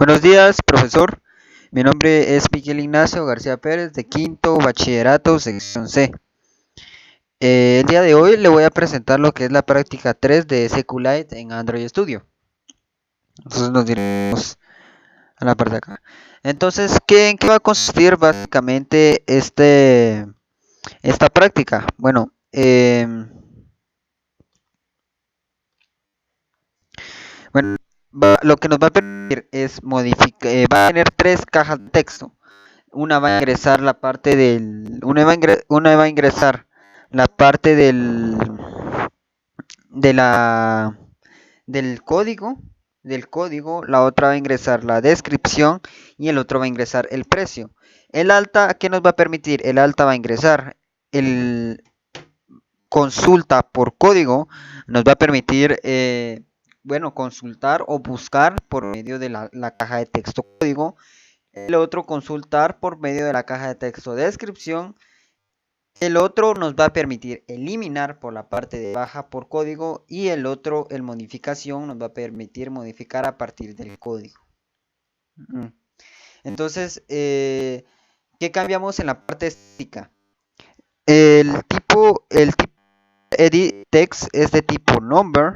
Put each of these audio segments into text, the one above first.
Buenos días, profesor. Mi nombre es Miguel Ignacio García Pérez, de quinto bachillerato, sección C. El día de hoy le voy a presentar lo que es la práctica 3 de SQLite en Android Studio. Entonces nos diremos a la parte de acá. Entonces, ¿en qué va a consistir básicamente esta práctica? Bueno, lo que nos va a permitir es modificar, va a tener tres cajas de texto. Una va a ingresar la parte del, una va a ingresar la parte de la, del código, la otra va a ingresar la descripción y el otro va a ingresar el precio. El alta, ¿qué nos va a permitir? El alta va a ingresar el consulta por código, nos va a permitir, consultar o buscar por medio de la caja de texto código. El otro consultar por medio de la caja de texto descripción. El otro nos va a permitir eliminar por la parte de baja por código y el otro, el modificación, nos va a permitir modificar a partir del código. Entonces, ¿qué cambiamos en la parte estética? El tipo edit text es de tipo number,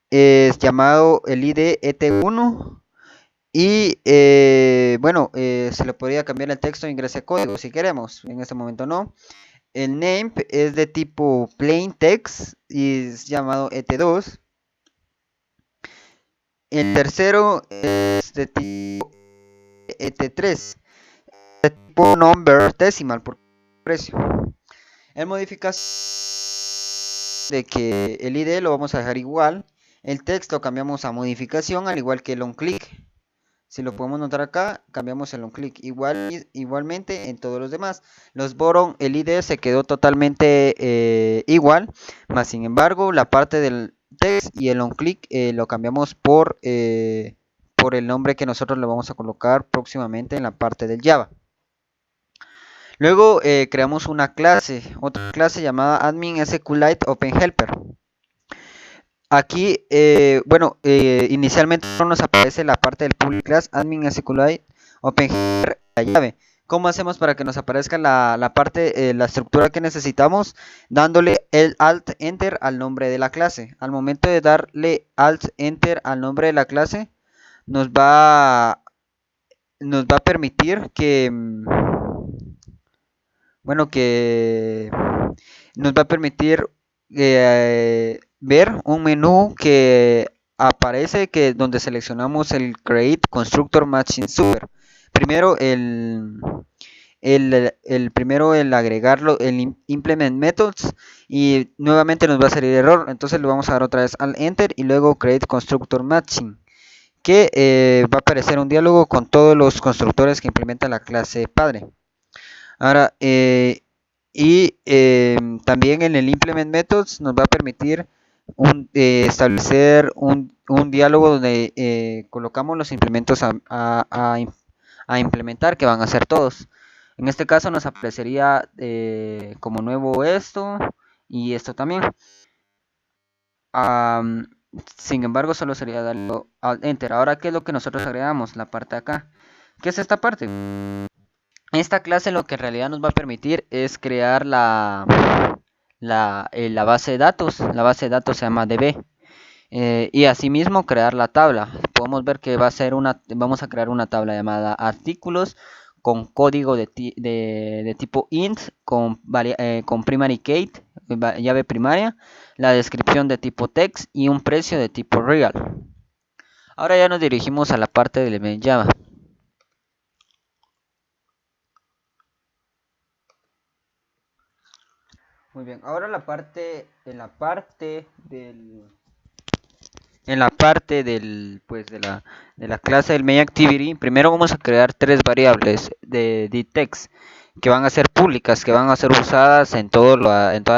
es llamado el ID ET1 y se le podría cambiar el texto e ingrese código si queremos, en este momento no. El name es de tipo plain text y es llamado ET2. El tercero es de tipo ET3, de tipo number decimal por precio. En modificación de que el ID lo vamos a dejar igual, el texto cambiamos a modificación al igual que el onClick. Si lo podemos notar acá, cambiamos el onClick. Igualmente en todos los demás. Los bottom, el ID se quedó totalmente igual. Más sin embargo, la parte del text y el onClick lo cambiamos por el nombre que nosotros le vamos a colocar próximamente en la parte del Java. Luego creamos otra clase llamada admin SQLite Open Helper. Aquí, inicialmente no nos aparece la parte del public class admin SQLite Open Helper, la llave. ¿Cómo hacemos para que nos aparezca la parte, la estructura que necesitamos? Dándole el Alt Enter al nombre de la clase. Al momento de darle Alt Enter al nombre de la clase, nos va a permitir que, nos va a permitir ver un menú que aparece donde seleccionamos el Create Constructor Matching Super. Primero el agregarlo, el Implement Methods, y nuevamente nos va a salir error. Entonces le vamos a dar otra vez al Enter y luego Create Constructor Matching, que va a aparecer un diálogo con todos los constructores que implementa la clase padre. Ahora, también en el Implement Methods nos va a permitir establecer un diálogo donde colocamos los implementos a implementar, que van a ser todos. En este caso nos aparecería como nuevo esto y esto también. Sin embargo, solo sería darle al Enter. Ahora, ¿qué es lo que nosotros agregamos? La parte de acá. ¿Qué es esta parte? Esta clase lo que en realidad nos va a permitir es crear la base de datos. La base de datos se llama DB. Y asimismo crear la tabla. Podemos ver que vamos a crear una tabla llamada artículos con código de tipo int, con primary key, llave primaria, la descripción de tipo text y un precio de tipo real. Ahora ya nos dirigimos a la parte del event Java. Muy bien, ahora en la parte de la clase del main activity, primero vamos a crear tres variables de text que van a ser públicas, que van a ser usadas en todas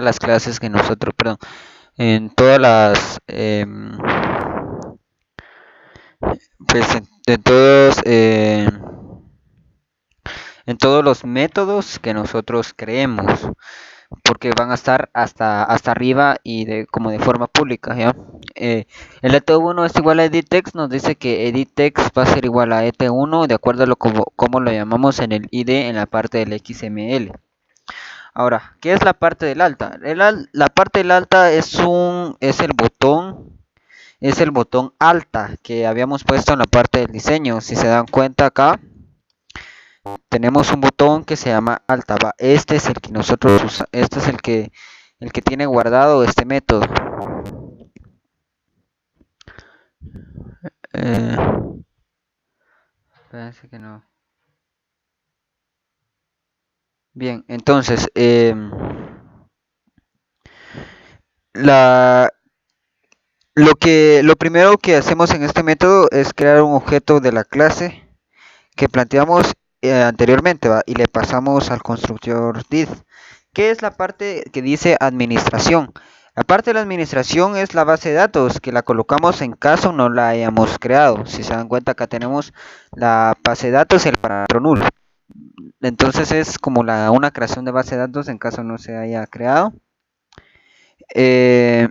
las clases que nosotros, en todas las en todos los métodos que nosotros creemos. porque van a estar hasta arriba y como de forma pública, ¿ya? El ET1 es igual a editText, nos dice que editText va a ser igual a ET1 de acuerdo a como lo llamamos en el ID en la parte del XML. Ahora, ¿qué es la parte del alta? La parte del alta es el botón alta que habíamos puesto en la parte del diseño. Si se dan cuenta acá, tenemos un botón que se llama alta. Este es el que nosotros usamos, este es el que tiene guardado este método. Eh, Parece que no. Bien, entonces, la, lo primero que hacemos en este método es crear un objeto de la clase que planteamos anteriormente, ¿va? Y le pasamos al constructor did. ¿Qué es la parte que dice administración? La parte de la administración es la base de datos que la colocamos en caso no la hayamos creado. Si se dan cuenta, acá tenemos la base de datos y el parámetro null. Entonces es como una creación de base de datos en caso no se haya creado. Eh,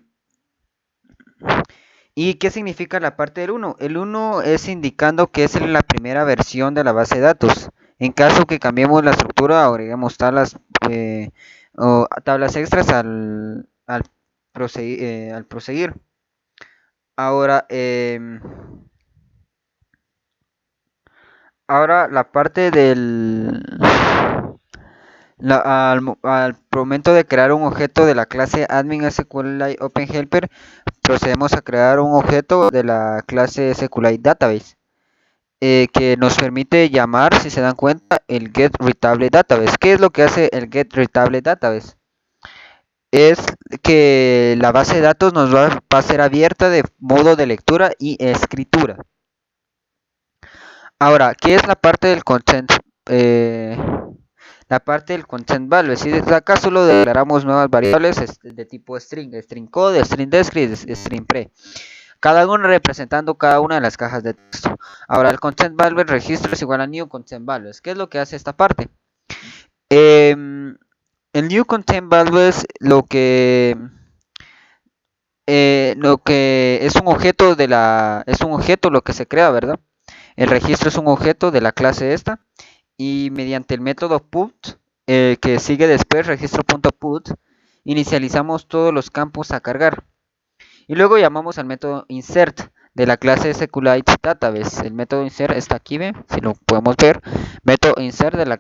¿Y qué significa la parte del 1? El 1 es indicando que es la primera versión de la base de datos. En caso que cambiemos la estructura, agregamos tablas extras al proseguir. Ahora, ahora la parte al momento de crear un objeto de la clase admin SQLite OpenHelper, procedemos a crear un objeto de la clase SQLite Database. Que nos permite llamar, si se dan cuenta, el getReadtableDatabase. ¿Qué es lo que hace el getReadtableDatabase? Es que la base de datos nos va a ser abierta de modo de lectura y escritura. Ahora, ¿qué es la parte del content? La parte del content value. Si desde acá solo declaramos nuevas variables de tipo string, string code, string descript, string pre. Cada uno representando cada una de las cajas de texto. Ahora el content value registro es igual a new content values. ¿Qué es lo que hace esta parte? El new content value es lo que es un objeto es un objeto lo que se crea, ¿verdad? El registro es un objeto de la clase esta y mediante el método put que sigue después registro.put inicializamos todos los campos a cargar. Y luego llamamos al método insert de la clase SQLite Database. El método insert está aquí, ¿ve? Si lo podemos ver. Método insert del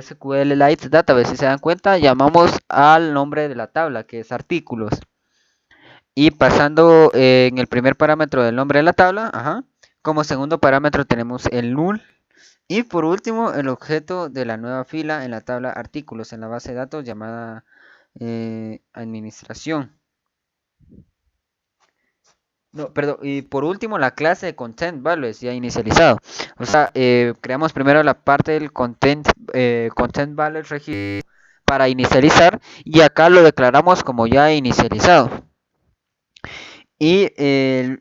SQLite Database. Si se dan cuenta, llamamos al nombre de la tabla, que es artículos. Y pasando en el primer parámetro del nombre de la tabla, como segundo parámetro tenemos el null. Y por último, el objeto de la nueva fila en la tabla artículos en la base de datos llamada administración. No, perdón, y por último la clase de content values ya inicializado. O sea, creamos primero la parte del content values registro para inicializar y acá lo declaramos como ya inicializado. Y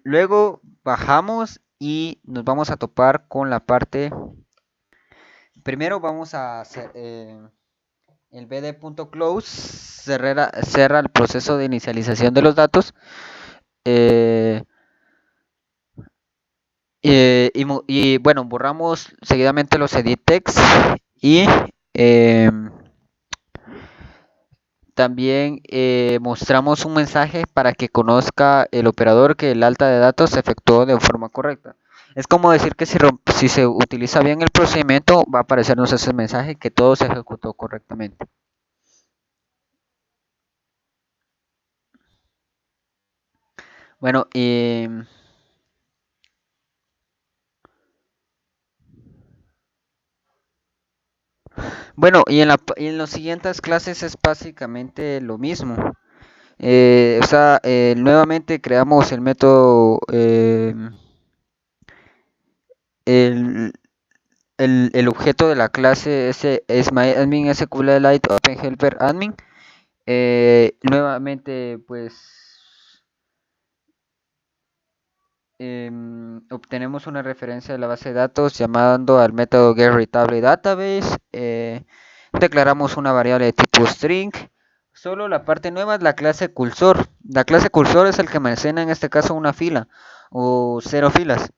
luego bajamos y nos vamos a topar con la parte. Primero vamos a hacer el bd.close, cerra el proceso de inicialización de los datos. Y bueno, borramos seguidamente los edit text y también mostramos un mensaje para que conozca el operador que el alta de datos se efectuó de forma correcta. Es como decir que si se utiliza bien el procedimiento va a aparecernos ese mensaje que todo se ejecutó correctamente. Bueno, y en las siguientes clases es básicamente lo mismo. Nuevamente creamos el método, el, el objeto de la clase es myadmin SQLite OpenHelper admin. Nuevamente, pues obtenemos una referencia de la base de datos llamando al método getReadtableDatabase. Declaramos una variable de tipo string. Solo la parte nueva es la clase cursor. La clase cursor es el que menciona en este caso una fila o 0 filas.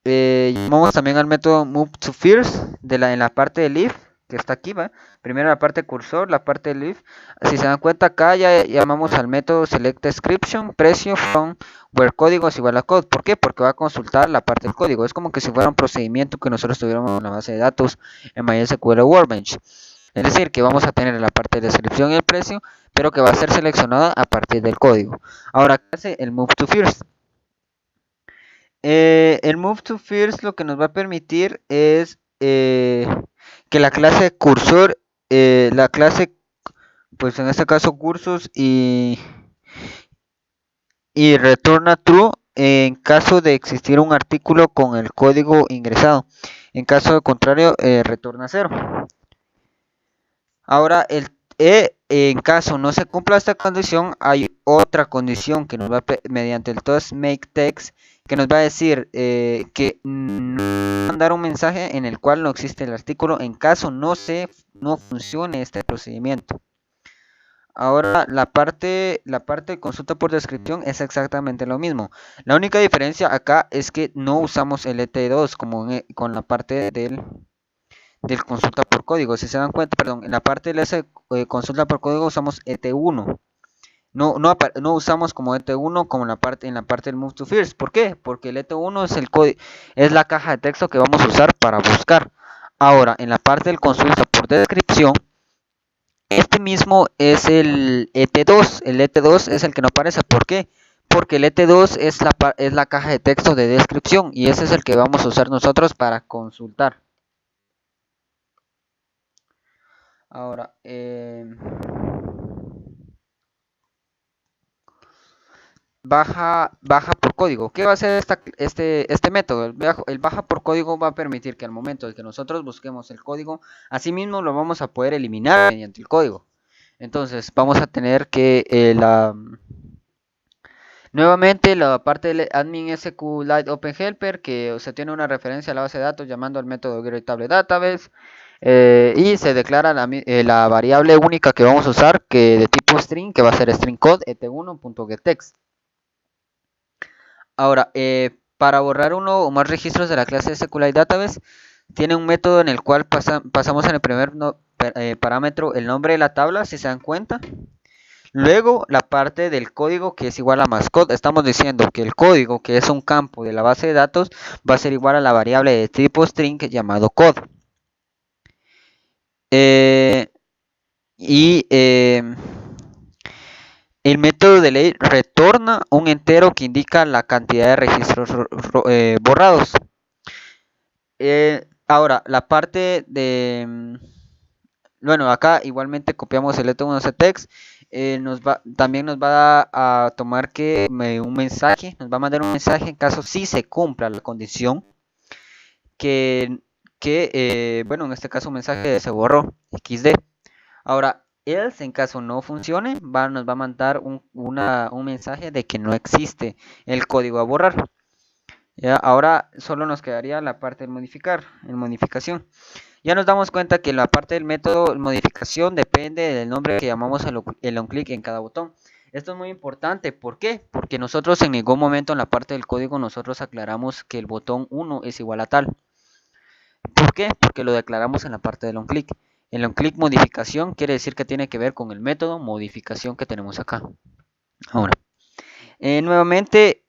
Llamamos también al método moveToFirst en la parte del if, que está aquí, ¿va? Primero la parte cursor, la parte del if. Si se dan cuenta acá ya llamamos al método selectDescription, precio from where código es igual a code. ¿Por qué? Porque va a consultar la parte del código. Es como que si fuera un procedimiento que nosotros tuviéramos en la base de datos en MySQL Workbench. Es decir, que vamos a tener la parte de descripción y el precio, pero que va a ser seleccionada a partir del código. Ahora, ¿qué hace el moveToFirst? El moveToFirst lo que nos va a permitir es que la clase cursor, la clase, pues en este caso cursos y retorna true en caso de existir un artículo con el código ingresado. En caso contrario, retorna 0. Ahora, en caso no se cumpla esta condición, hay otra condición que nos va mediante el toast make text, que nos va a decir que no va a mandar un mensaje en el cual no existe el artículo en caso no funcione este procedimiento. Ahora la parte de consulta por descripción es exactamente lo mismo. La única diferencia acá es que no usamos el ET2 como con la parte del consulta por código. Si se dan cuenta, perdón, en la parte de consulta por código usamos ET1. No usamos como ET1 como en la parte del moveToFirst. ¿Por qué? Porque el ET1 es el código, es la caja de texto que vamos a usar para buscar. Ahora, en la parte del consulta por descripción, este mismo es el ET2. El ET2 es el que no aparece. ¿Por qué? Porque el ET2 es la caja de texto de descripción y ese es el que vamos a usar nosotros para consultar. Ahora, baja por código. ¿Qué va a hacer este método? El baja por código va a permitir que al momento de que nosotros busquemos el código, asimismo lo vamos a poder eliminar mediante el código. Entonces vamos a tener que nuevamente la parte del admin SQLite Open Helper, que se tiene una referencia a la base de datos llamando al método getTableDatabase. Y se declara la variable única que vamos a usar, que de tipo string, que va a ser string code et1.getText. Ahora, para borrar uno o más registros de la clase SQLite Database, tiene un método en el cual pasamos en el primer parámetro el nombre de la tabla, si se dan cuenta. Luego, la parte del código que es igual a mascot. Estamos diciendo que el código, que es un campo de la base de datos, va a ser igual a la variable de tipo string llamado code. El método de ley retorna un entero que indica la cantidad de registros borrados. Ahora, la parte de... Bueno, acá igualmente copiamos el ET1CTEXT. También nos va a tomar un mensaje, nos va a mandar un mensaje en caso sí se cumpla la condición bueno, en este caso un mensaje se borró, XD. Ahora, else en caso no funcione, nos va a mandar un mensaje de que no existe el código a borrar. ¿Ya? Ahora solo nos quedaría la parte de modificación. Ya nos damos cuenta que la parte del método modificación depende del nombre que llamamos el onClick en cada botón. Esto es muy importante, ¿por qué? Porque nosotros en ningún momento en la parte del código nosotros aclaramos que el botón 1 es igual a tal. ¿Por qué? Porque lo declaramos en la parte del onClick. El onClick modificación quiere decir que tiene que ver con el método modificación que tenemos acá. Ahora, nuevamente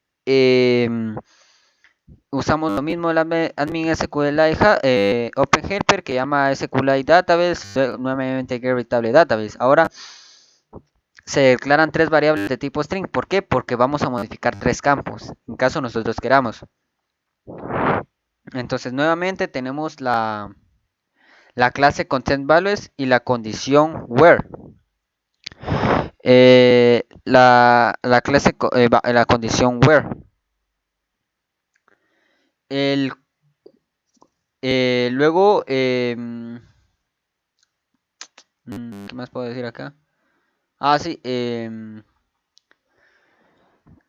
usamos lo mismo el admin SQLite Open Helper que llama SQLite Database, nuevamente getTableDatabase. Ahora se declaran tres variables de tipo string. ¿Por qué? Porque vamos a modificar tres campos, en caso nosotros queramos. Entonces nuevamente tenemos la clase ContentValues y la condición where. La clase, la condición where. Luego, ¿qué más puedo decir acá? Sí,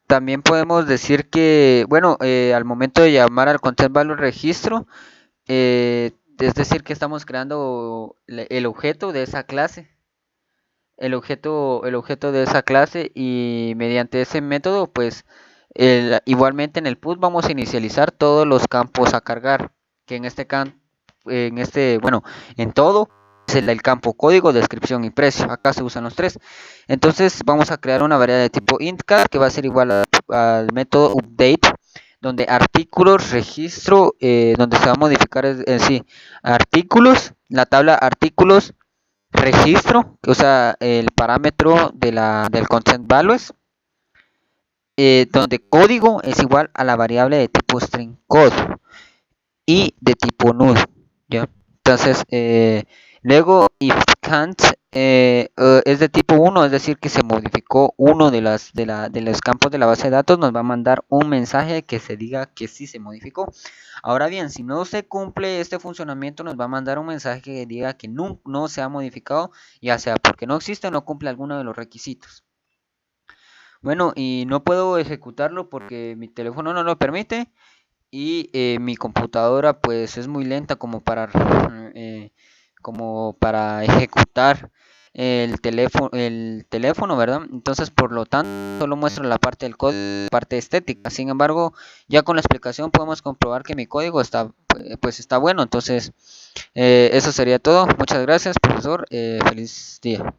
también podemos decir que, bueno, al momento de llamar al ContentValue registro, es decir que estamos creando el objeto de esa clase, el objeto de esa clase, y mediante ese método pues igualmente en el put vamos a inicializar todos los campos a cargar, que bueno, en todo es el campo código, descripción y precio. Acá se usan los tres. Entonces vamos a crear una variable de tipo intCar que va a ser igual al método update, donde artículos, registro, donde se va a modificar sí, artículos, la tabla artículos, registro, que usa el parámetro del content values, donde código es igual a la variable de tipo string code y de tipo null, ¿ya? Entonces, luego if can't es de tipo 1, es decir que se modificó uno de los campos de la base de datos, nos va a mandar un mensaje que se diga que sí se modificó. Ahora bien, si no se cumple este funcionamiento, nos va a mandar un mensaje que diga que no se ha modificado, ya sea porque no existe o no cumple alguno de los requisitos. Bueno, y no puedo ejecutarlo porque mi teléfono no lo permite, y mi computadora pues es muy lenta como para ejecutar el teléfono, ¿verdad? Entonces, por lo tanto, solo muestro la parte del código, parte estética. Sin embargo, ya con la explicación podemos comprobar que mi código está bueno. Entonces, eso sería todo. Muchas gracias, profesor. Feliz día.